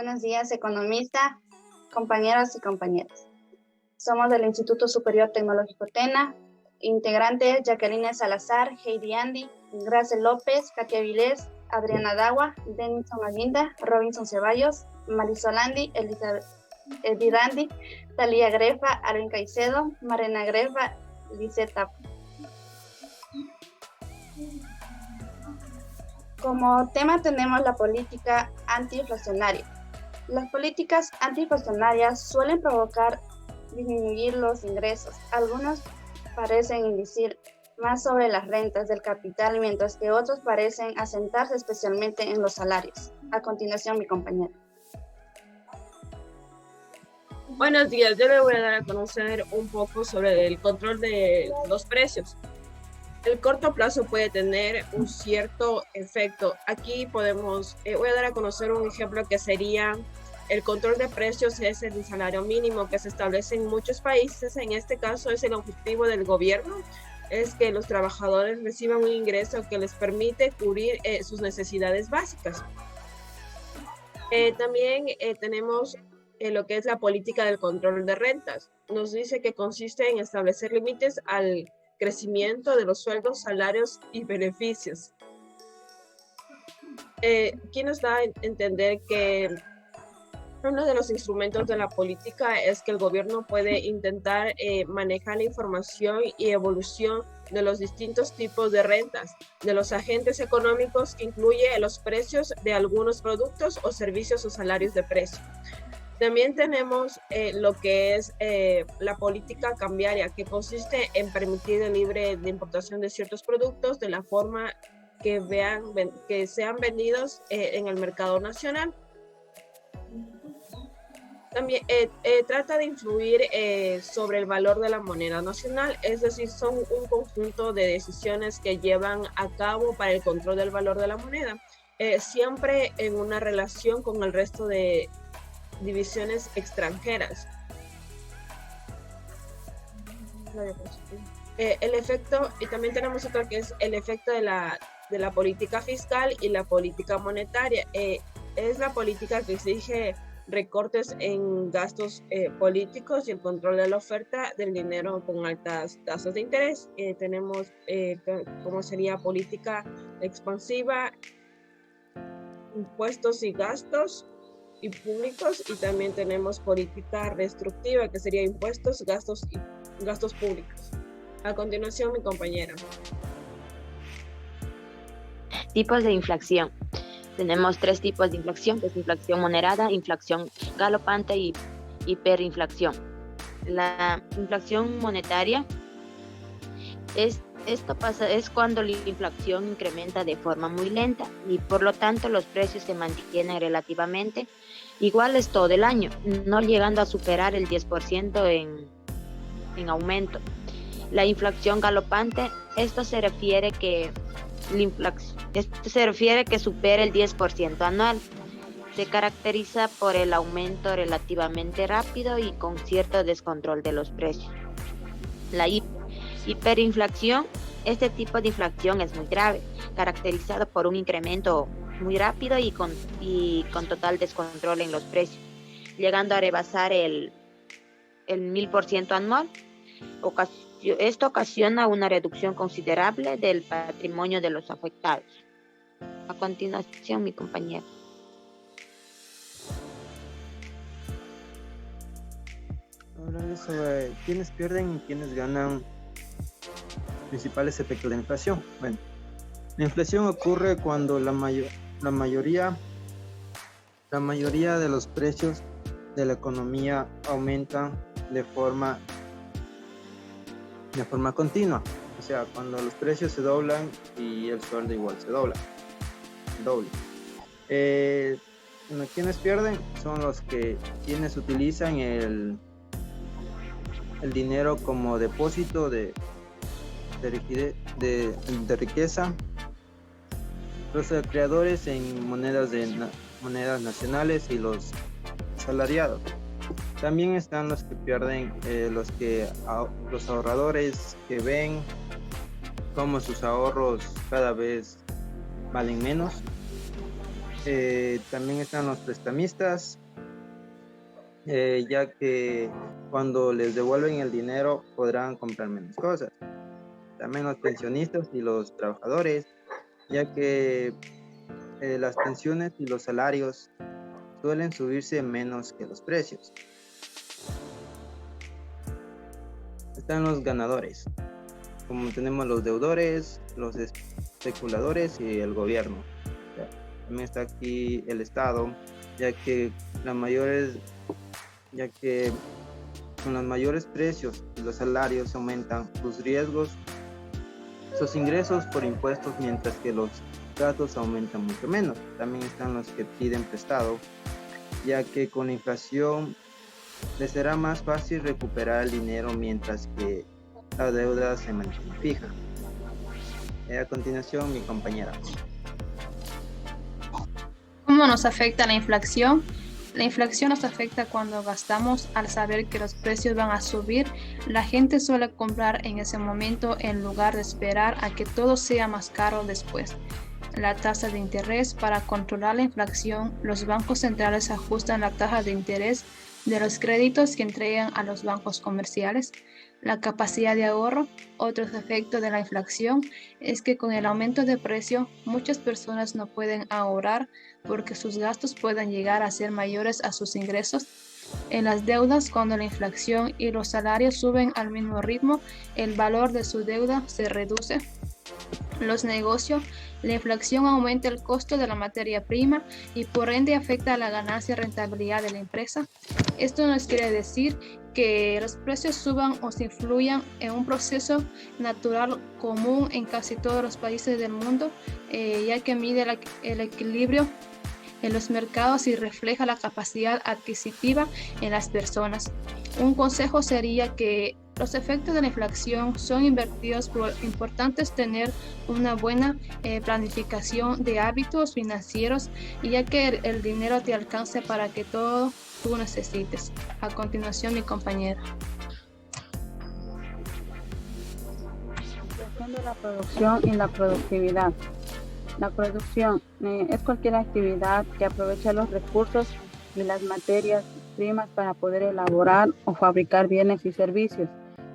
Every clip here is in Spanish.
Buenos días, economista, compañeros y compañeras. Somos del Instituto Superior Tecnológico TENA, integrantes Jacqueline Salazar, Heidi Andy, Grace López, Katia Vilés, Adriana Dagua, Denison Aguinda, Robinson Ceballos, Marisol Andy, Elizabeth Edirandi, Talía Grefa, Alvin Caicedo, Marena Grefa, Liseta. Como tema tenemos la política antiinflacionaria. Las políticas antiinflacionarias suelen provocar disminuir los ingresos. Algunos parecen incidir más sobre las rentas del capital, mientras que otros parecen asentarse especialmente en los salarios. A continuación, mi compañera. Buenos días, yo le voy a dar a conocer un poco sobre el control de los precios. El corto plazo puede tener un cierto efecto. Aquí voy a dar a conocer un ejemplo que sería el control de precios es el salario mínimo que se establece en muchos países. En este caso es el objetivo del gobierno, es que los trabajadores reciban un ingreso que les permite cubrir sus necesidades básicas. También tenemos lo que es la política del control de rentas. Nos dice que consiste en establecer límites al crecimiento de los sueldos, salarios y beneficios. Aquí nos da a entender que uno de los instrumentos de la política es que el gobierno puede intentar manejar la información y evolución de los distintos tipos de rentas, de los agentes económicos que incluye los precios de algunos productos o servicios o salarios de precio. También tenemos lo que es la política cambiaria, que consiste en permitir el libre de importación de ciertos productos de la forma que sean vendidos en el mercado nacional. También trata de influir sobre el valor de la moneda nacional, es decir, son un conjunto de decisiones que llevan a cabo para el control del valor de la moneda, siempre en una relación con el resto de divisiones extranjeras. El efecto, y también tenemos otro que es el efecto de la política fiscal y la política monetaria. Es la política que exige recortes en gastos políticos y el control de la oferta del dinero con altas tasas de interés. Tenemos como sería política expansiva, impuestos y gastos y públicos, y también tenemos política restrictiva, que sería impuestos, gastos y gastos públicos. A continuación, mi compañera. Tipos de inflación. Tenemos 3 tipos de inflación, que es inflación moderada, inflación galopante y hiperinflación. La inflación monetaria es cuando la inflación incrementa de forma muy lenta y por lo tanto los precios se mantienen relativamente iguales todo el año, no llegando a superar el 10% en aumento. La inflación galopante, esto se refiere que supera el 10% anual. Se caracteriza por el aumento relativamente rápido y con cierto descontrol de los precios. La hiperinflación, este tipo de inflación es muy grave, caracterizado por un incremento muy rápido y con total descontrol en los precios, llegando a rebasar el 1000% anual. Esto ocasiona una reducción considerable del patrimonio de los afectados. A continuación, mi compañero. Hablarles sobre quiénes pierden y quiénes ganan. Principales efectos de la inflación. Bueno, la inflación ocurre cuando la mayoría de los precios de la economía aumentan de forma continua. O sea, cuando los precios se doblan y el sueldo igual se dobla. Quienes pierden son los quienes utilizan el dinero como depósito de riqueza, los creadores en monedas nacionales y los asalariados. También están los que pierden, los ahorradores que ven cómo sus ahorros cada vez valen menos También están los prestamistas, ya que cuando les devuelven el dinero podrán comprar menos cosas. También los pensionistas y los trabajadores, ya que las pensiones y los salarios suelen subirse menos que los precios. Están los ganadores, como tenemos los deudores, los especuladores y el gobierno. También está aquí el Estado, ya que con los mayores precios y los salarios aumentan sus riesgos, sus ingresos por impuestos, mientras que los gastos aumentan mucho menos. También están los que piden prestado, ya que con la inflación les será más fácil recuperar el dinero, mientras que la deuda se mantiene fija. A continuación, mi compañera. ¿Cómo nos afecta la inflación? La inflación nos afecta cuando gastamos. Al saber que los precios van a subir, la gente suele comprar en ese momento en lugar de esperar a que todo sea más caro después. La tasa de interés. Para controlar la inflación, los bancos centrales ajustan la tasa de interés de los créditos que entregan a los bancos comerciales. La capacidad de ahorro. Otros efectos de la inflación es que con el aumento de precio, muchas personas no pueden ahorrar porque sus gastos pueden llegar a ser mayores a sus ingresos. En las deudas, cuando la inflación y los salarios suben al mismo ritmo, el valor de su deuda se reduce. Los negocios. La inflación aumenta el costo de la materia prima y por ende afecta a la ganancia y rentabilidad de la empresa. Esto nos quiere decir que los precios suban o se influyan en un proceso natural común en casi todos los países del mundo, ya que mide el equilibrio en los mercados y refleja la capacidad adquisitiva en las personas. Un consejo sería que los efectos de la inflación son invertidos. Por importante es tener una buena planificación de hábitos financieros, ya que el dinero te alcance para que todo tú necesites. A continuación, mi compañera. De la producción y la productividad. La producción es cualquier actividad que aprovecha los recursos y las materias primas para poder elaborar o fabricar bienes y servicios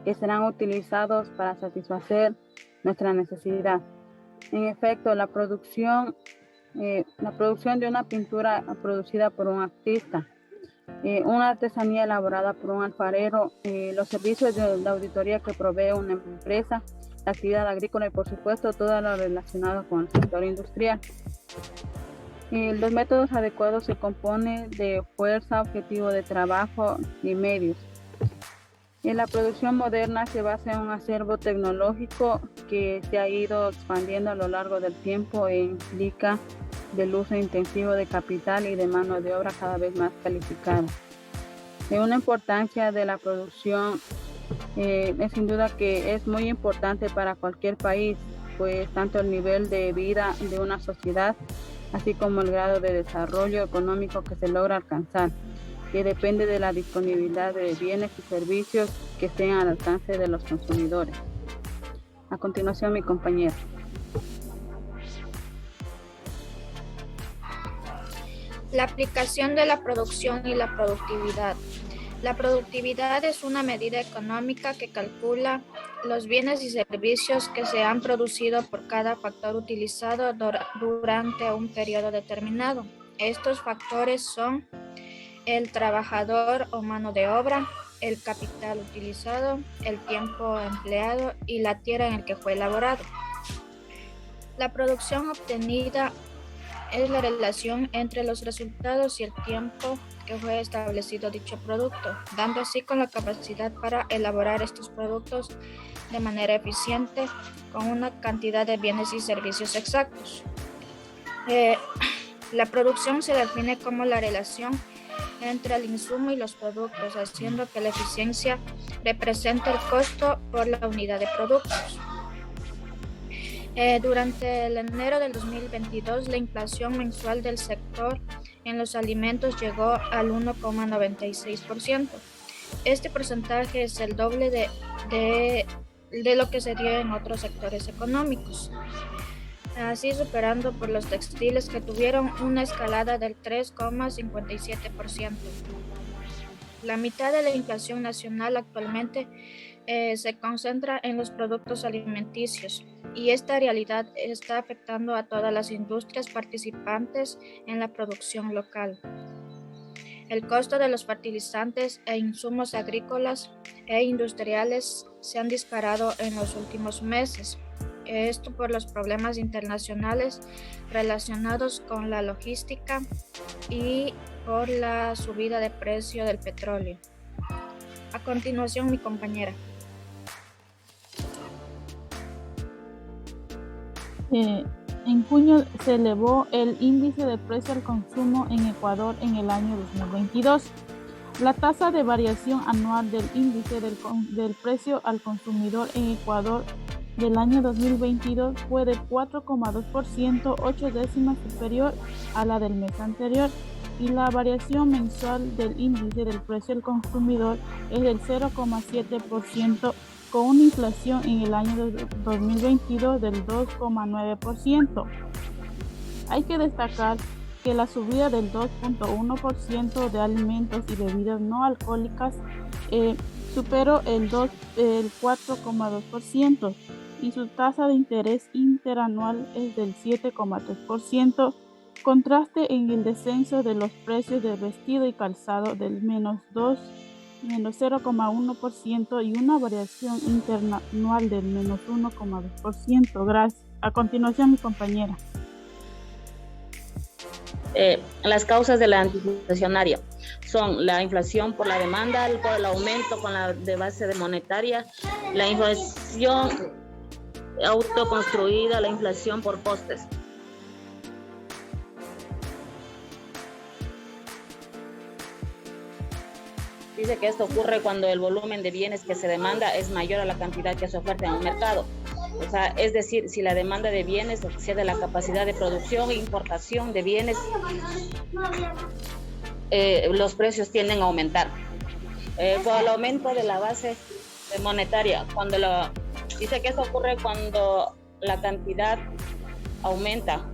que serán utilizados para satisfacer nuestra necesidad. En efecto, la producción de una pintura producida por un artista, una artesanía elaborada por un alfarero, los servicios de la auditoría que provee una empresa, la actividad agrícola y por supuesto todo lo relacionado con el sector industrial. Los métodos adecuados se componen de fuerza, objetivo de trabajo y medios. La producción moderna se basa en un acervo tecnológico que se ha ido expandiendo a lo largo del tiempo e implica del uso intensivo de capital y de mano de obra cada vez más calificada. Una importancia de la producción es sin duda que es muy importante para cualquier país, pues tanto el nivel de vida de una sociedad, así como el grado de desarrollo económico que se logra alcanzar, que depende de la disponibilidad de bienes y servicios que estén al alcance de los consumidores. A continuación, mi compañera. La aplicación de la producción y la productividad. La productividad es una medida económica que calcula los bienes y servicios que se han producido por cada factor utilizado durante un periodo determinado. Estos factores son el trabajador o mano de obra, el capital utilizado, el tiempo empleado y la tierra en la que fue elaborado. La producción obtenida es la relación entre los resultados y el tiempo que fue establecido dicho producto, dando así con la capacidad para elaborar estos productos de manera eficiente con una cantidad de bienes y servicios exactos. La producción se define como la relación entre el insumo y los productos, haciendo que la eficiencia represente el costo por la unidad de productos. Durante el enero del 2022, la inflación mensual del sector en los alimentos llegó al 1,96%. Este porcentaje es el doble de lo que se dio en otros sectores económicos. así superando por los textiles que tuvieron una escalada del 3,57%. La mitad de la inflación nacional actualmente se concentra en los productos alimenticios y esta realidad está afectando a todas las industrias participantes en la producción local. El costo de los fertilizantes e insumos agrícolas e industriales se han disparado en los últimos meses. Esto por los problemas internacionales relacionados con la logística y por la subida de precio del petróleo. A continuación, mi compañera. En junio se elevó el índice de precio al consumo en Ecuador en el año 2022. La tasa de variación anual del índice del precio al consumidor en Ecuador del año 2022 fue de 4,2%, 8 décimas superior a la del mes anterior, y la variación mensual del índice del precio al consumidor es del 0,7%, con una inflación en el año 2022 del 2,9%. Hay que destacar que la subida del 2,1% de alimentos y bebidas no alcohólicas superó el 4,2%, y su tasa de interés interanual es del 7,3%, contraste en el descenso de los precios de vestido y calzado del menos 0,1% y una variación interanual del menos 1,2%. Gracias. A continuación, mi compañera. Las causas de la antiinflacionaria son la inflación por la demanda, por el aumento con la de base monetaria, la inflación autoconstruida, la inflación por costes. Dice que esto ocurre cuando el volumen de bienes que se demanda es mayor a la cantidad que se oferta en un mercado. O sea, es decir, si la demanda de bienes excede la capacidad de producción e importación de bienes, los precios tienden a aumentar. Con el aumento de la base monetaria, dice que esto ocurre cuando la cantidad aumenta,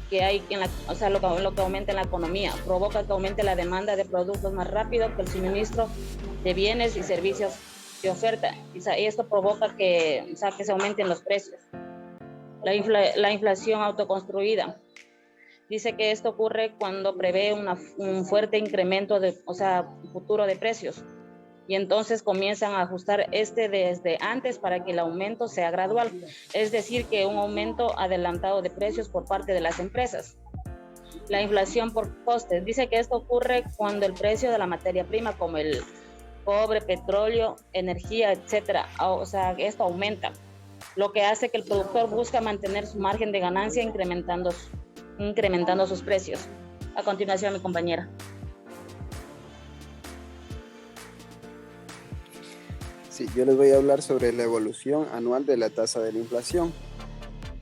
que hay lo que aumenta en la economía, provoca que aumente la demanda de productos más rápido que el suministro de bienes y servicios de oferta, y esto provoca que se aumenten los precios. La inflación autoconstruida. Dice que esto ocurre cuando prevé un fuerte incremento futuro de precios, y entonces comienzan a ajustar desde antes para que el aumento sea gradual, es decir, que un aumento adelantado de precios por parte de las empresas. La inflación por costes. Dice que esto ocurre cuando el precio de la materia prima, como el cobre, petróleo, energía, etcétera, esto aumenta, lo que hace que el productor busca mantener su margen de ganancia incrementando sus precios. A continuación, mi compañera. Sí, yo les voy a hablar sobre la evolución anual de la tasa de la inflación,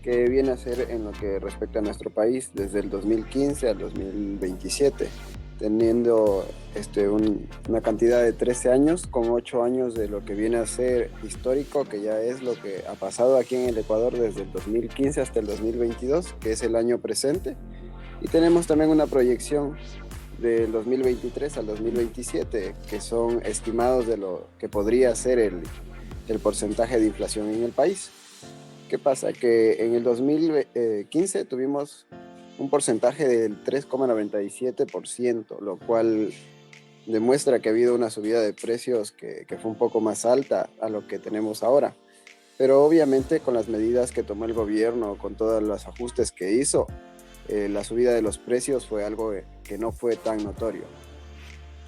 que viene a ser en lo que respecta a nuestro país desde el 2015 al 2027, teniendo una cantidad de 13 años, con 8 años de lo que viene a ser histórico, que ya es lo que ha pasado aquí en el Ecuador desde el 2015 hasta el 2022, que es el año presente, y tenemos también una proyección del 2023 al 2027, que son estimados de lo que podría ser el porcentaje de inflación en el país. ¿Qué pasa? Que en el 2015 tuvimos un porcentaje del 3,97%, lo cual demuestra que ha habido una subida de precios que fue un poco más alta a lo que tenemos ahora. Pero obviamente con las medidas que tomó el gobierno, con todos los ajustes que hizo, la subida de los precios fue algo que no fue tan notorio.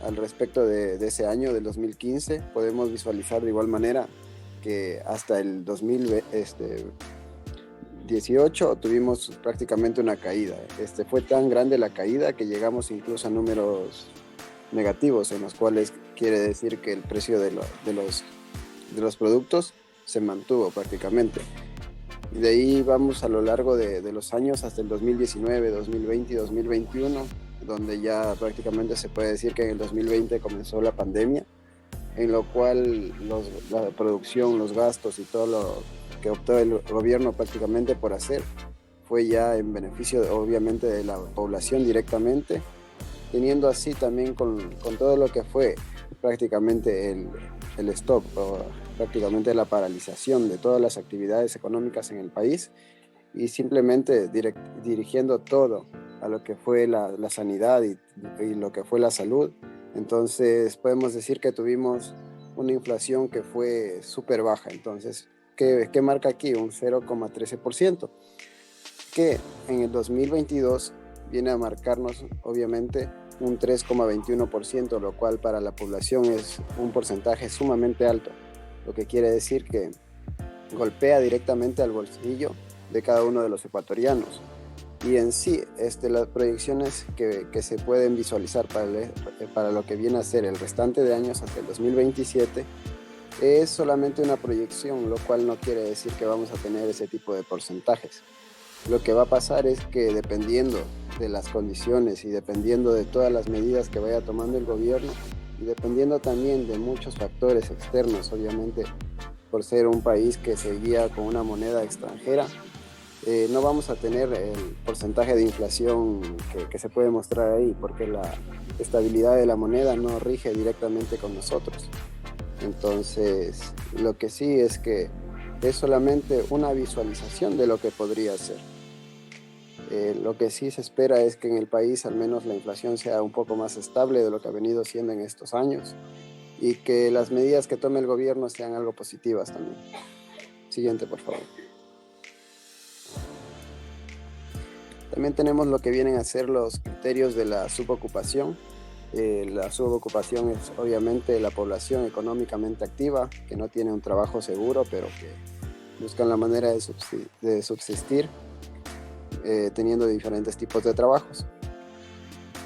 Al respecto de ese año, del 2015, podemos visualizar de igual manera que hasta el 2018 tuvimos prácticamente una caída. Fue tan grande la caída que llegamos incluso a números negativos, en los cuales quiere decir que el precio de los productos se mantuvo prácticamente. De ahí vamos a lo largo de los años hasta el 2019, 2020 y 2021, donde ya prácticamente se puede decir que en el 2020 comenzó la pandemia, en lo cual la producción, los gastos y todo lo que optó el gobierno prácticamente por hacer fue ya en beneficio obviamente de la población directamente, teniendo así también con todo lo que fue prácticamente el stop o prácticamente la paralización de todas las actividades económicas en el país y simplemente dirigiendo todo a lo que fue la sanidad y lo que fue la salud. Entonces podemos decir que tuvimos una inflación que fue súper baja. Entonces, ¿qué marca aquí? Un 0,13%, que en el 2022 viene a marcarnos obviamente un 3,21%, lo cual para la población es un porcentaje sumamente alto, lo que quiere decir que golpea directamente al bolsillo de cada uno de los ecuatorianos. Y en sí, las proyecciones que se pueden visualizar para lo que viene a ser el restante de años hasta el 2027 es solamente una proyección, lo cual no quiere decir que vamos a tener ese tipo de porcentajes. Lo que va a pasar es que dependiendo de las condiciones y dependiendo de todas las medidas que vaya tomando el gobierno y dependiendo también de muchos factores externos, obviamente por ser un país que se guía con una moneda extranjera, no vamos a tener el porcentaje de inflación que se puede mostrar ahí, porque la estabilidad de la moneda no rige directamente con nosotros. Entonces, lo que sí es que es solamente una visualización de lo que podría ser. Lo que sí se espera es que en el país al menos la inflación sea un poco más estable de lo que ha venido siendo en estos años y que las medidas que tome el gobierno sean algo positivas también. Siguiente, por favor. También tenemos lo que vienen a ser los criterios de la subocupación. La subocupación es obviamente la población económicamente activa que no tiene un trabajo seguro, pero que buscan la manera de subsistir teniendo diferentes tipos de trabajos.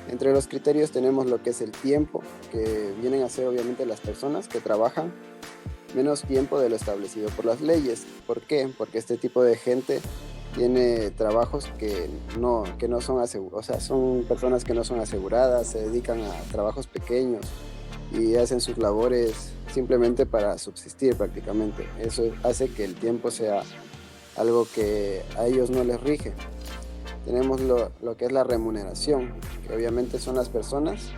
Entre los criterios tenemos lo que es el tiempo, que vienen a ser obviamente las personas que trabajan menos tiempo de lo establecido por las leyes. ¿Por qué? Porque este tipo de gente tiene trabajos que no son asegurados, o sea, son personas que no son aseguradas, se dedican a trabajos pequeños y hacen sus labores simplemente para subsistir prácticamente. Eso hace que el tiempo sea algo que a ellos no les rige. Tenemos lo que es la remuneración, que obviamente son las personas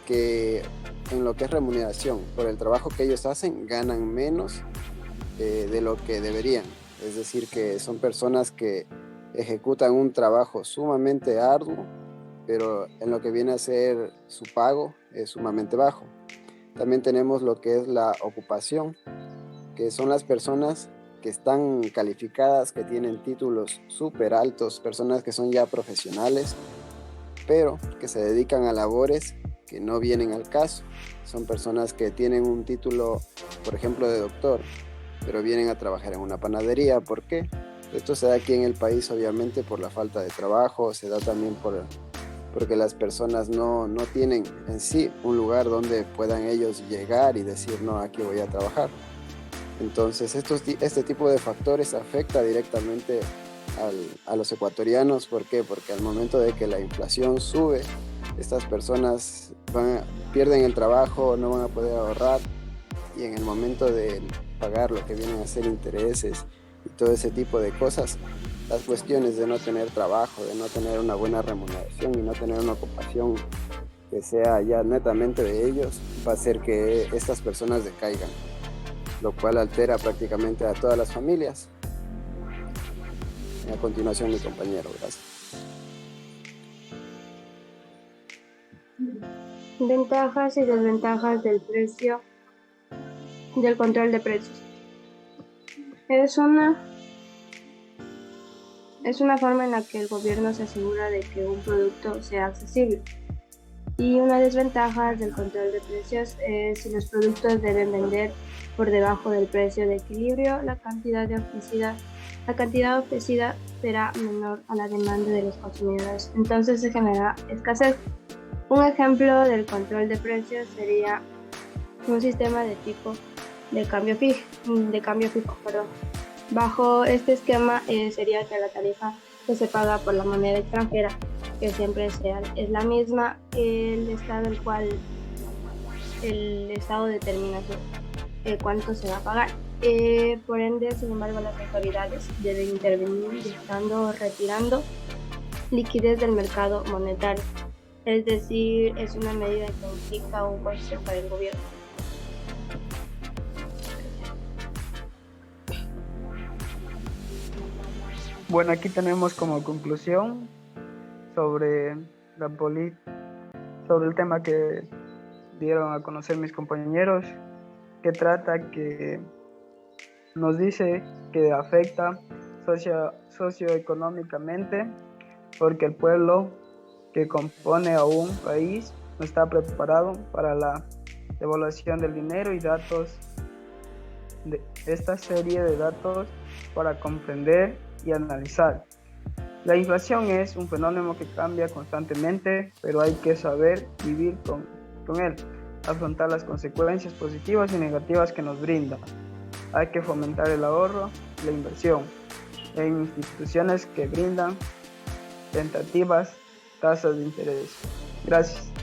que en lo que es remuneración por el trabajo que ellos hacen ganan menos de lo que deberían. Es decir, que son personas que ejecutan un trabajo sumamente arduo, pero en lo que viene a ser su pago es sumamente bajo. También tenemos lo que es la ocupación, que son las personas que están calificadas, que tienen títulos súper altos, personas que son ya profesionales, pero que se dedican a labores que no vienen al caso. Son personas que tienen un título, por ejemplo, de doctor, pero vienen a trabajar en una panadería. ¿Por qué? Esto se da aquí en el país obviamente por la falta de trabajo, se da también porque las personas no tienen en sí un lugar donde puedan ellos llegar y decir, no, aquí voy a trabajar. Entonces este tipo de factores afecta directamente a los ecuatorianos. ¿Por qué? Porque al momento de que la inflación sube, estas personas pierden el trabajo, no van a poder ahorrar, y en el momento de pagar lo que vienen a ser intereses y todo ese tipo de cosas, las cuestiones de no tener trabajo, de no tener una buena remuneración y no tener una ocupación que sea ya netamente de ellos, va a hacer que estas personas decaigan, lo cual altera prácticamente a todas las familias. A continuación, mi compañero, gracias. Ventajas y desventajas del control de precios. Es una forma en la que el gobierno se asegura de que un producto sea accesible. Y una desventaja del control de precios es si los productos deben vender por debajo del precio de equilibrio, la cantidad ofrecida será menor a la demanda de los consumidores, entonces se genera escasez. Un ejemplo del control de precios sería un sistema de tipo de cambio fijo. Bajo este esquema sería que la tarifa que se paga por la moneda extranjera, que siempre es la misma, el Estado determina cuánto se va a pagar. Por ende, sin embargo, las autoridades deben intervenir dictando o retirando liquidez del mercado monetario. Es decir, es una medida que implica un coste para el gobierno. Bueno, aquí tenemos como conclusión sobre sobre el tema que dieron a conocer mis compañeros, que trata que nos dice que afecta socioeconómicamente porque el pueblo que compone a un país no está preparado para la devaluación del dinero y datos de esta serie de datos para comprender y analizar. La inflación es un fenómeno que cambia constantemente, pero hay que saber vivir con él, afrontar las consecuencias positivas y negativas que nos brinda. Hay que fomentar el ahorro y la inversión en instituciones que brindan tentativas tasas de interés. Gracias.